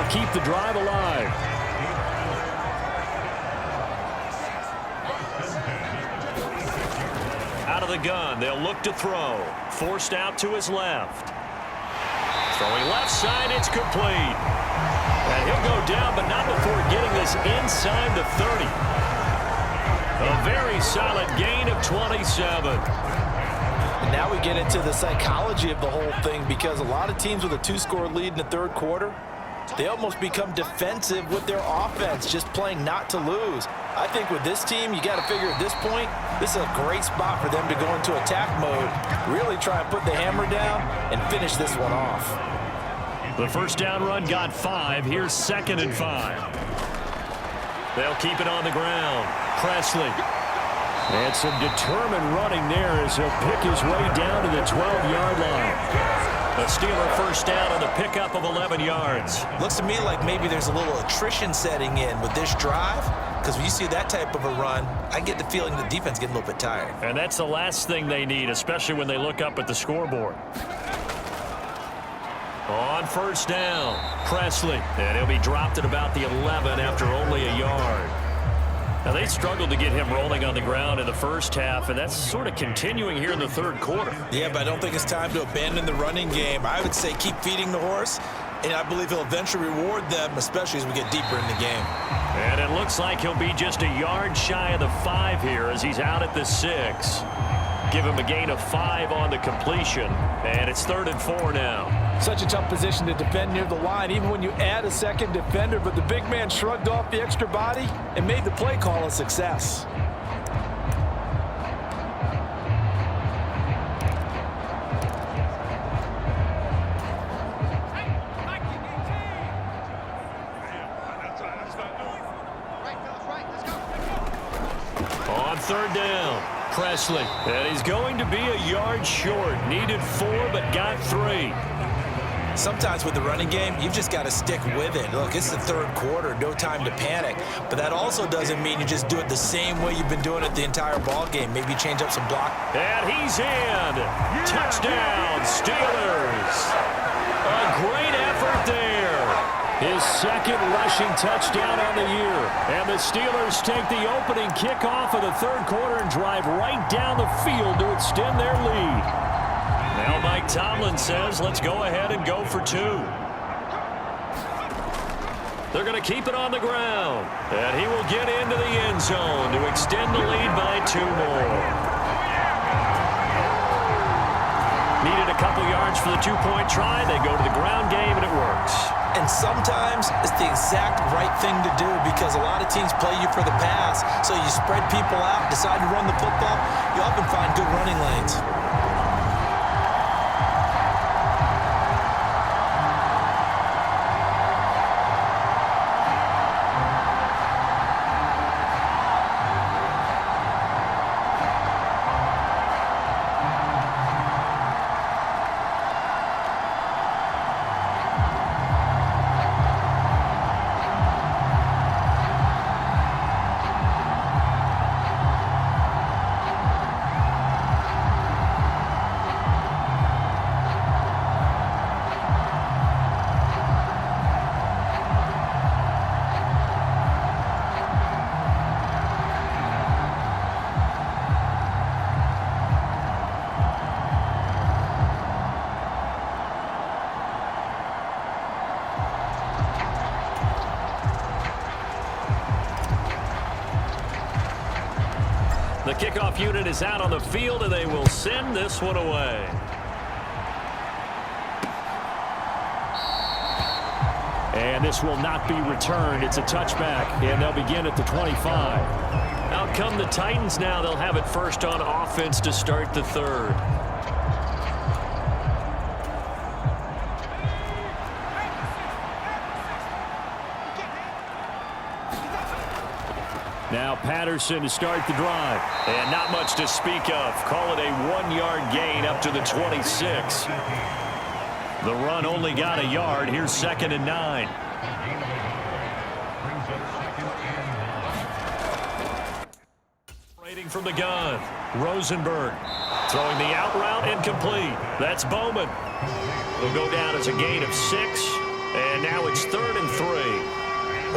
keep the drive alive. Out of the gun, they'll look to throw. Forced out to his left. Throwing left side, it's complete. And he'll go down, but not before getting this inside the 30. A very solid gain of 27. And now we get into the psychology of the whole thing, because a lot of teams with a 2-score lead in the third quarter, they almost become defensive with their offense, just playing not to lose. I think with this team, you got to figure at this point, this is a great spot for them to go into attack mode, really try and put the hammer down and finish this one off. The first down run got 5. Here's 2nd and 5. They'll keep it on the ground. Presley. And some determined running there as he'll pick his way down to the 12-yard line. A Steeler first down on the pickup of 11 yards. Looks to me like maybe there's a little attrition setting in with this drive, because when you see that type of a run, I get the feeling the defense getting a little bit tired. And that's the last thing they need, especially when they look up at the scoreboard. On first down, Presley. And he'll be dropped at about the 11 after only a yard. Now, they struggled to get him rolling on the ground in the first half, and that's sort of continuing here in the third quarter. Yeah, but I don't think it's time to abandon the running game. I would say keep feeding the horse, and I believe he'll eventually reward them, especially as we get deeper in the game. And it looks like he'll be just a yard shy of the 5 here as he's out at the 6. Give him a gain of 5 on the completion, and it's 3rd and 4 now. Such a tough position to defend near the line, even when you add a second defender, but the big man shrugged off the extra body and made the play call a success. On 3rd down, Presley. And he's going to be a yard short. Needed 4, but got 3. Sometimes with the running game, you've just got to stick with it. Look, it's the third quarter, no time to panic. But that also doesn't mean you just do it the same way you've been doing it the entire ball game. Maybe change up some block. And he's in. Touchdown, Steelers. A great effort there. His 2nd rushing touchdown on the year. And the Steelers take the opening kickoff of the third quarter and drive right down the field to extend their lead. Now Mike Tomlin says, let's go ahead and go for 2. They're going to keep it on the ground. And he will get into the end zone to extend the lead by 2 more. Needed a couple yards for the 2-point try. They go to the ground game, and it works. And sometimes it's the exact right thing to do, because a lot of teams play you for the pass. So you spread people out, decide to run the football, you often find good running lanes. The kickoff unit is out on the field, and they will send this one away. And this will not be returned. It's a touchback, and they'll begin at the 25. Out come the Titans now. They'll have it first on offense to start the third. Now Patterson to start the drive. And not much to speak of. Call it a 1-yard gain up to the 26. The run only got a yard. Here's 2nd and 9. Rating from the gun. Rosenberg throwing the out route incomplete. That's Bowman. Will go down as a gain of 6. And now it's 3rd and 3.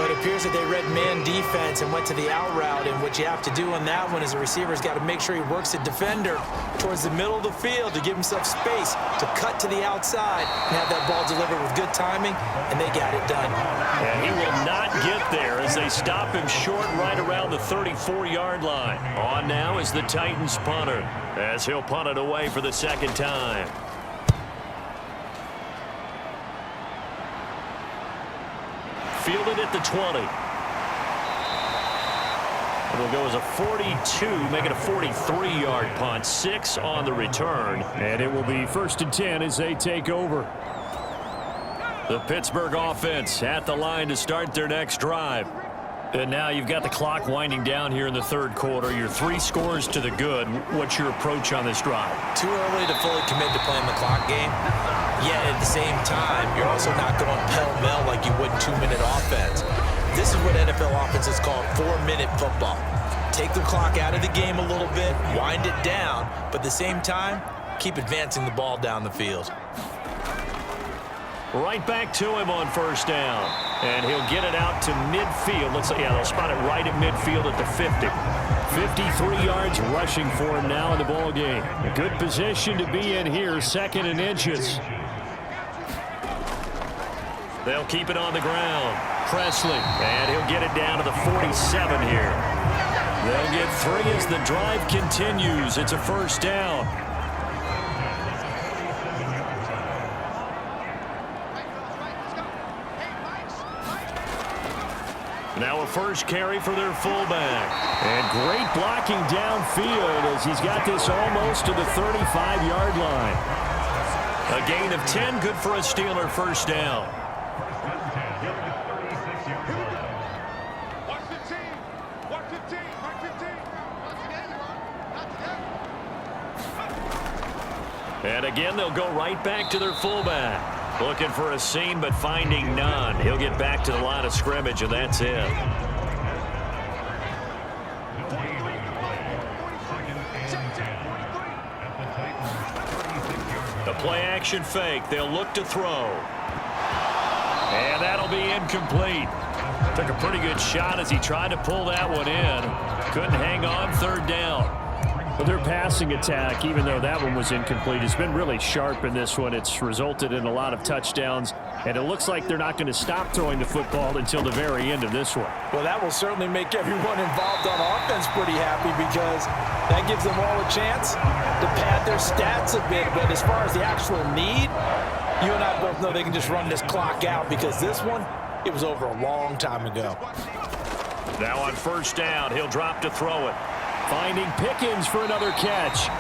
Well, it appears that they read man defense and went to the out route, and what you have to do on that one is the receiver's got to make sure he works the defender towards the middle of the field to give himself space to cut to the outside and have that ball delivered with good timing, and they got it done. And he will not get there as they stop him short right around the 34-yard line. On now is the Titans punter as he'll punt it away for the second time. Fielded at the 20. It'll go as a 42, make it a 43-yard punt. 6 on the return. And it will be 1st and 10 as they take over. The Pittsburgh offense at the line to start their next drive. And now you've got the clock winding down here in the third quarter. You're 3 scores to the good. What's your approach on this drive? Too early to fully commit to playing the clock game. Yet at the same time, you're also not going pell-mell like you would 2-minute offense. This is what NFL offenses call 4-minute football. Take the clock out of the game a little bit, wind it down, but at the same time, keep advancing the ball down the field. Right back to him on 1st down. And he'll get it out to midfield. Looks like, yeah, they'll spot it right at midfield at the 50. 53 yards rushing for him now in the ball game. A good position to be in here, 2nd and inches. They'll keep it on the ground. Presley, and he'll get it down to the 47 here. They'll get 3 as the drive continues. It's a 1st down. Now a first carry for their fullback. And great blocking downfield as he's got this almost to the 35-yard line. A gain of 10, good for a Steeler 1st down. And again, they'll go right back to their fullback. Looking for a seam, but finding none. He'll get back to the line of scrimmage, and that's it. The play-action fake. They'll look to throw. And that'll be incomplete. Took a pretty good shot as he tried to pull that one in. Couldn't hang on, 3rd down. Well, their passing attack, even though that one was incomplete, has been really sharp in this one. It's resulted in a lot of touchdowns, and it looks like they're not going to stop throwing the football until the very end of this one. Well, that will certainly make everyone involved on offense pretty happy because that gives them all a chance to pad their stats a bit. But as far as the actual need, you and I both know they can just run this clock out because this one, it was over a long time ago. Now on 1st down, he'll drop to throw it. Finding Pickens for another catch.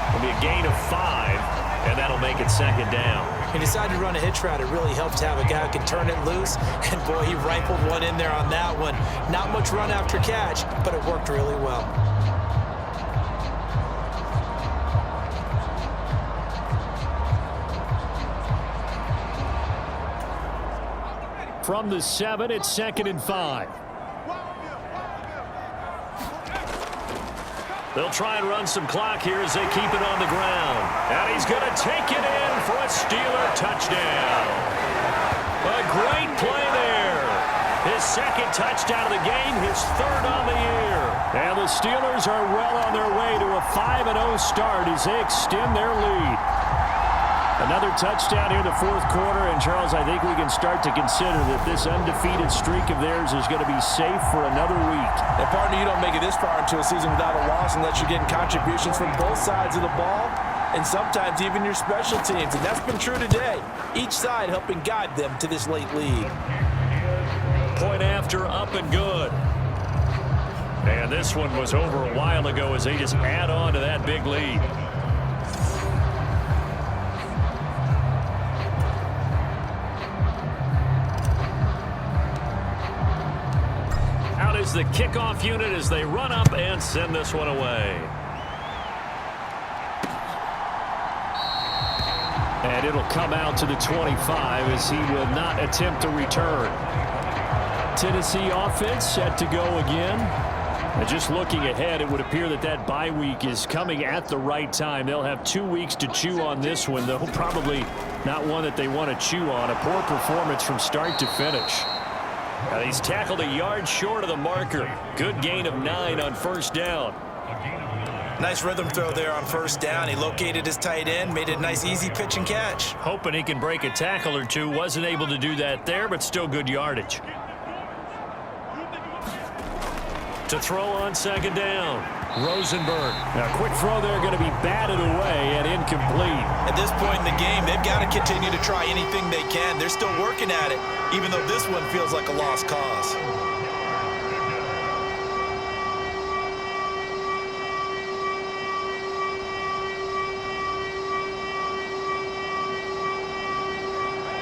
It'll be a gain of 5, and that'll make it 2nd down. He decided to run a hitch route. It really helped to have a guy who can turn it loose. And, boy, he rifled one in there on that one. Not much run after catch, but it worked really well. From the 7, it's 2nd and 5. They'll try and run some clock here as they keep it on the ground. And he's going to take it in for a Steeler touchdown. A great play there. His 2nd touchdown of the game, his 3rd on the year. And the Steelers are well on their way to a 5-0 start as they extend their lead. Another touchdown here in the 4th quarter, and Charles, I think we can start to consider that this undefeated streak of theirs is going to be safe for another week. And partner, you don't make it this far into a season without a loss unless you're getting contributions from both sides of the ball, and sometimes even your special teams, and that's been true today. Each side helping guide them to this late lead. Point after, up and good. And this one was over a while ago as they just add on to that big lead. The kickoff unit as they run up and send this one away. And it'll come out to the 25 as he will not attempt a return. Tennessee offense set to go again. And just looking ahead, it would appear that that bye week is coming at the right time. They'll have 2 weeks to chew on this one, though probably not one that they want to chew on. A poor performance from start to finish. He's tackled a yard short of the marker. Good gain of 9 on first down. Nice rhythm throw there on first down. He located his tight end, made it a nice easy pitch and catch. Hoping he can break a tackle or two. Wasn't able to do that there, but still good yardage. To throw on second down, Rosenberg. Now, quick throw there, going to be batted away and incomplete. At this point in the game, they've got to continue to try anything they can. They're still working at it, even though this one feels like a lost cause.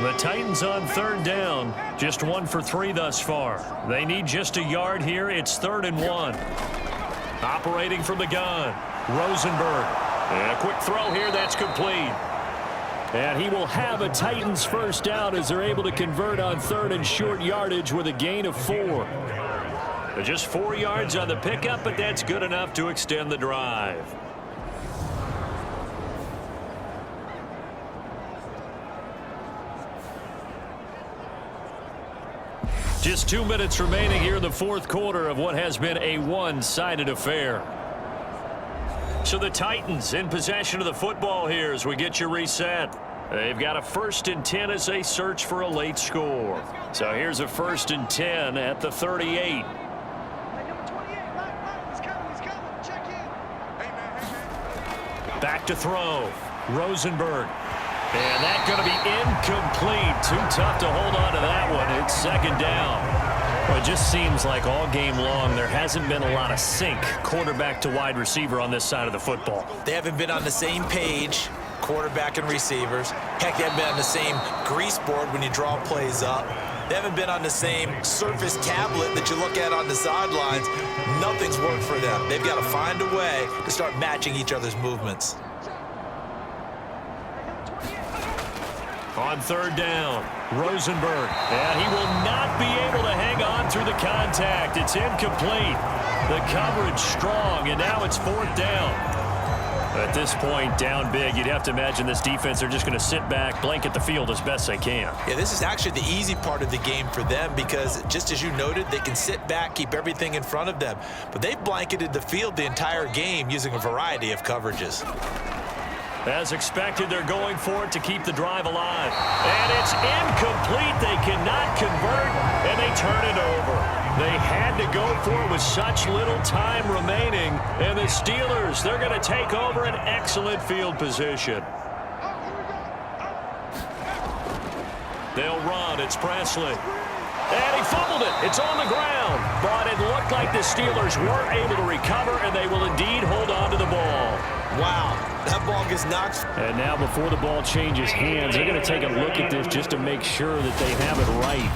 The Titans on third down, just 1 for 3 thus far. They need just a yard here. It's 3rd and 1. Operating from the gun, Rosenberg. And a quick throw here, that's complete. And he will have a Titans first down as they're able to convert on 3rd and short yardage with a gain of 4. Just 4 yards on the pickup, but that's good enough to extend the drive. Just 2 minutes remaining here in the fourth quarter of what has been a one-sided affair. So the Titans in possession of the football here as we get you reset. They've got a 1st and 10 as they search for a late score. So here's a 1st and 10 at the 38. Back to throw. Rosenberg. And that's going to be incomplete. Too tough to hold on to that one. It's 2nd down. Well, it just seems like all game long there hasn't been a lot of sync quarterback to wide receiver on this side of the football. They haven't been on the same page, quarterback and receivers. Heck, they haven't been on the same grease board when you draw plays up. They haven't been on the same surface tablet that you look at on the sidelines. Nothing's worked for them. They've got to find a way to start matching each other's movements. On 3rd down, Rosenberg, and he will not be able to hang on through the contact. It's incomplete. The coverage strong, and now it's 4th down. At this point, down big, you'd have to imagine this defense are just going to sit back, blanket the field as best they can. Yeah, this is actually the easy part of the game for them because, just as you noted, they can sit back, keep everything in front of them. But they've blanketed the field the entire game using a variety of coverages. As expected, they're going for it to keep the drive alive. And it's incomplete. They cannot convert, and they turn it over. They had to go for it with such little time remaining. And the Steelers, they're going to take over an excellent field position. They'll run. It's Presley. And he fumbled it. It's on the ground. But it looked like the Steelers were able to recover, and they will indeed hold on to the ball. Wow, that ball gets knocked. And now before the ball changes hands, they're going to take a look at this just to make sure that they have it right.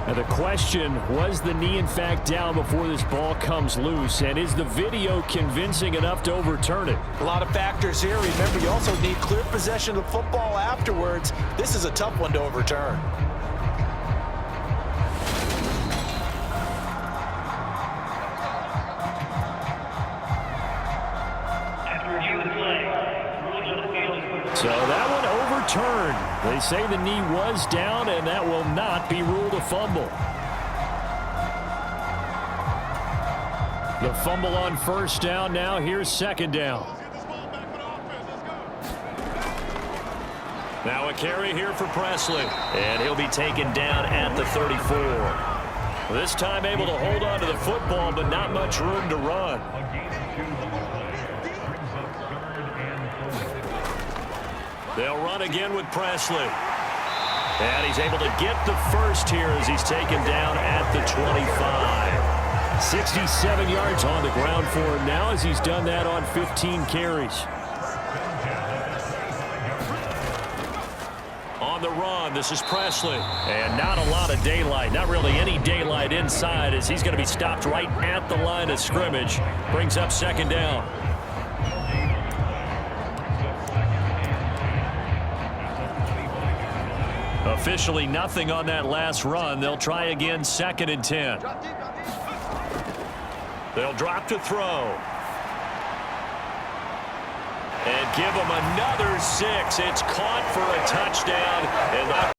Now the question, was the knee in fact down before this ball comes loose? And is the video convincing enough to overturn it? A lot of factors here. Remember, you also need clear possession of the football afterwards. This is a tough one to overturn. So that one overturned. They say the knee was down, and that will not be ruled a fumble. The fumble on first down. Now here's 2nd down. Now a carry here for Presley. And he'll be taken down at the 34. This time able to hold on to the football, but not much room to run. They'll run again with Presley. And he's able to get the first here as he's taken down at the 25. 67 yards on the ground for him now as he's done that on 15 carries. On the run, this is Presley. And not a lot of daylight, not really any daylight inside as he's going to be stopped right at the line of scrimmage. Brings up 2nd down. Officially nothing on that last run. They'll try again 2nd and 10. They'll drop to throw. And give them another 6. It's caught for a touchdown, and